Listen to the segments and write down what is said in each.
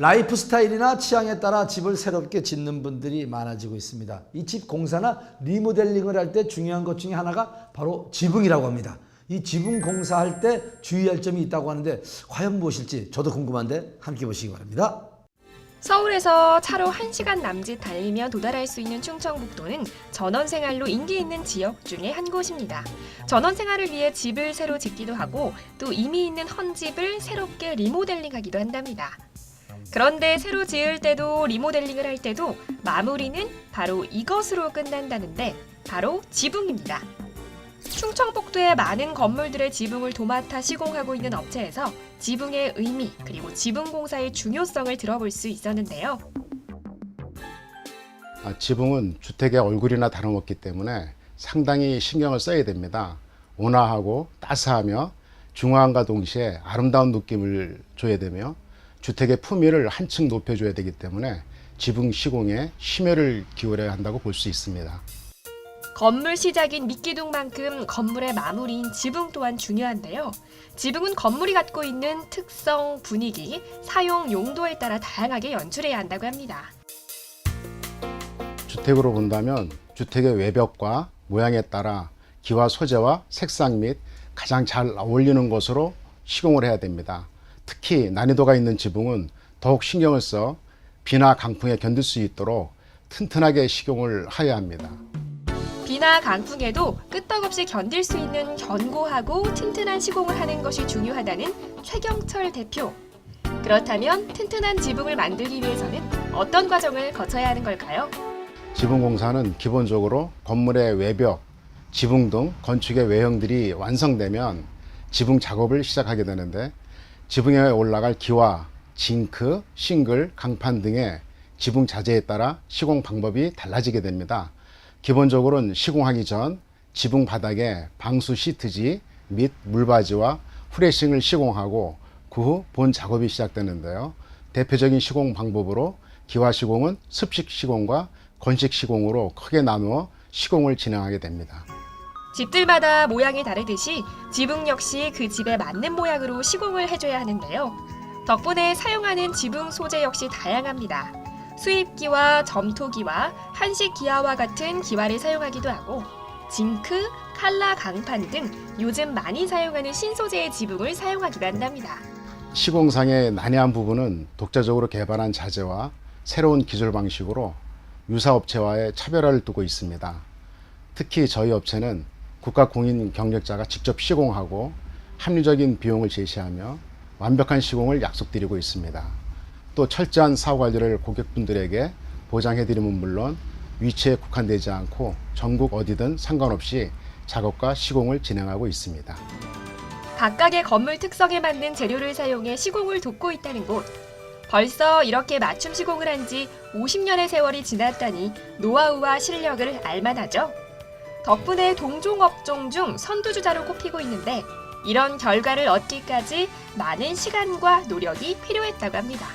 라이프 스타일이나 취향에 따라 집을 새롭게 짓는 분들이 많아지고 있습니다. 이 집 공사나 리모델링을 할 때 중요한 것 중에 하나가 바로 지붕이라고 합니다. 이 지붕 공사할 때 주의할 점이 있다고 하는데 과연 무엇일지 저도 궁금한데 함께 보시기 바랍니다. 서울에서 차로 1시간 남짓 달리면 도달할 수 있는 충청북도는 전원생활로 인기 있는 지역 중에 한 곳입니다. 전원생활을 위해 집을 새로 짓기도 하고 또 이미 있는 헌집을 새롭게 리모델링하기도 한답니다. 그런데 새로 지을 때도 리모델링을 할 때도 마무리는 바로 이것으로 끝난다는데 바로 지붕입니다. 충청북도의 많은 건물들의 지붕을 도맡아 시공하고 있는 업체에서 지붕의 의미 그리고 지붕 공사의 중요성을 들어볼 수 있었는데요. 지붕은 주택의 얼굴이나 다름없기 때문에 상당히 신경을 써야 됩니다. 온화하고 따스하며 중화함과 동시에 아름다운 느낌을 줘야 되며 주택의 품위를 한층 높여줘야 되기 때문에 지붕 시공에 심혈을 기울여야 한다고 볼 수 있습니다. 건물 시작인 미끼둥만큼 건물의 마무리인 지붕 또한 중요한데요. 지붕은 건물이 갖고 있는 특성, 분위기, 사용 용도에 따라 다양하게 연출해야 한다고 합니다. 주택으로 본다면 주택의 외벽과 모양에 따라 기와 소재와 색상 및 가장 잘 어울리는 것으로 시공을 해야 됩니다. 특히 난이도가 있는 지붕은 더욱 신경을 써 비나 강풍에 견딜 수 있도록 튼튼하게 시공을 하여야 합니다. 비나 강풍에도 끄떡없이 견딜 수 있는 견고하고 튼튼한 시공을 하는 것이 중요하다는 최경철 대표. 그렇다면 튼튼한 지붕을 만들기 위해서는 어떤 과정을 거쳐야 하는 걸까요? 지붕 공사는 기본적으로 건물의 외벽, 지붕 등 건축의 외형들이 완성되면 지붕 작업을 시작하게 되는데 지붕에 올라갈 기와, 징크, 싱글, 강판 등의 지붕 자재에 따라 시공 방법이 달라지게 됩니다. 기본적으로는 시공하기 전 지붕 바닥에 방수 시트지 및 물바지와 후레싱을 시공하고 그 후 본 작업이 시작되는데요. 대표적인 시공 방법으로 기와 시공은 습식 시공과 건식 시공으로 크게 나누어 시공을 진행하게 됩니다. 집들마다 모양이 다르듯이 지붕 역시 그 집에 맞는 모양으로 시공을 해줘야 하는데요. 덕분에 사용하는 지붕 소재 역시 다양합니다. 수입기와 점토기와 한식 기와와 같은 기와를 사용하기도 하고 징크, 칼라 강판 등 요즘 많이 사용하는 신소재의 지붕을 사용하기도 한답니다. 시공상의 난해한 부분은 독자적으로 개발한 자재와 새로운 기술 방식으로 유사업체와의 차별화를 두고 있습니다. 특히 저희 업체는 국가 공인 경력자가 직접 시공하고 합리적인 비용을 제시하며 완벽한 시공을 약속드리고 있습니다. 또 철저한 사후관리를 고객분들에게 보장해드림은 물론 위치에 국한되지 않고 전국 어디든 상관없이 작업과 시공을 진행하고 있습니다. 각각의 건물 특성에 맞는 재료를 사용해 시공을 돕고 있다는 곳. 벌써 이렇게 맞춤 시공을 한 지 50년의 세월이 지났다니 노하우와 실력을 알만하죠. 덕분에 동종업종 중 선두주자로 꼽히고 있는데 이런 결과를 얻기까지 많은 시간과 노력이 필요했다고 합니다.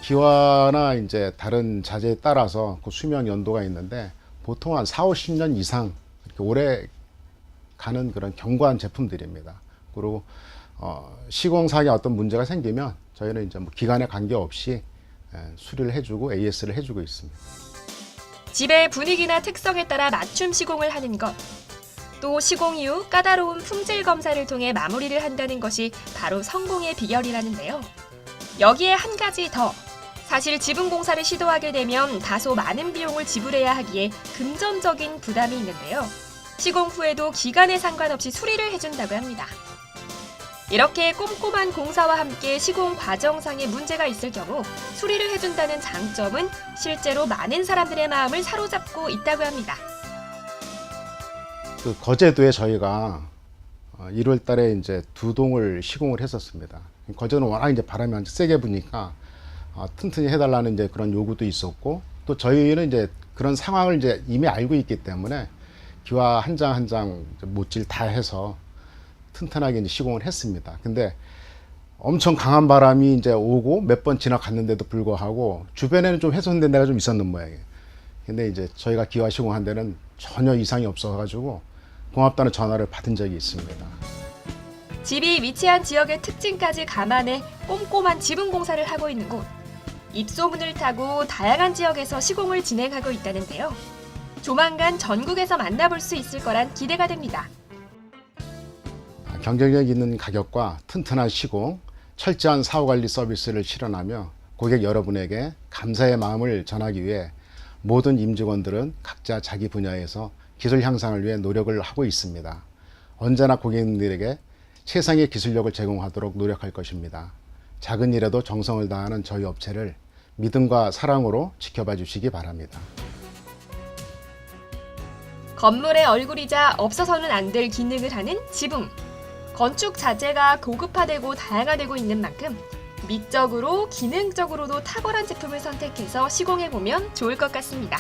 기와나 이제 다른 자재에 따라서 그 수명 연도가 있는데 보통 한 4, 50년 이상 이렇게 오래 가는 그런 견고한 제품들입니다. 그리고 시공상에 어떤 문제가 생기면 저희는 이제 뭐 기간에 관계없이 수리를 해주고 AS를 해주고 있습니다. 집의 분위기나 특성에 따라 맞춤 시공을 하는 것. 또 시공 이후 까다로운 품질 검사를 통해 마무리를 한다는 것이 바로 성공의 비결이라는데요. 여기에 한 가지 더. 사실 지붕 공사를 시도하게 되면 다소 많은 비용을 지불해야 하기에 금전적인 부담이 있는데요. 시공 후에도 기간에 상관없이 수리를 해준다고 합니다. 이렇게 꼼꼼한 공사와 함께 시공 과정상의 문제가 있을 경우 수리를 해준다는 장점은 실제로 많은 사람들의 마음을 사로잡고 있다고 합니다. 그 거제도에 저희가 1월 달에 이제 2동을 시공을 했었습니다. 거제도는 워낙 이제 바람이 아주 세게 부니까 튼튼히 해달라는 이제 그런 요구도 있었고 또 저희는 이제 그런 상황을 이제 이미 알고 있기 때문에 기와 한 장 한 장 못질 다 해서 튼튼하게 이제 시공을 했습니다. 근데 엄청 강한 바람이 이제 오고 몇 번 지나갔는데도 불구하고 주변에는 좀 훼손된 데가 좀 있었는 모양이에요. 근데 이제 저희가 기와 시공한 데는 전혀 이상이 없어가지고 고맙다는 전화를 받은 적이 있습니다. 집이 위치한 지역의 특징까지 감안해 꼼꼼한 지붕 공사를 하고 있는 곳. 입소문을 타고 다양한 지역에서 시공을 진행하고 있다는데요. 조만간 전국에서 만나볼 수 있을 거란 기대가 됩니다. 경쟁력 있는 가격과 튼튼한 시공, 철저한 사후관리 서비스를 실현하며 고객 여러분에게 감사의 마음을 전하기 위해 모든 임직원들은 각자 자기 분야에서 기술 향상을 위해 노력을 하고 있습니다. 언제나 고객님들에게 최상의 기술력을 제공하도록 노력할 것입니다. 작은 일에도 정성을 다하는 저희 업체를 믿음과 사랑으로 지켜봐 주시기 바랍니다. 건물의 얼굴이자 없어서는 안 될 기능을 하는 지붕. 건축 자재가 고급화되고 다양화되고 있는 만큼 미적으로 기능적으로도 탁월한 제품을 선택해서 시공해보면 좋을 것 같습니다.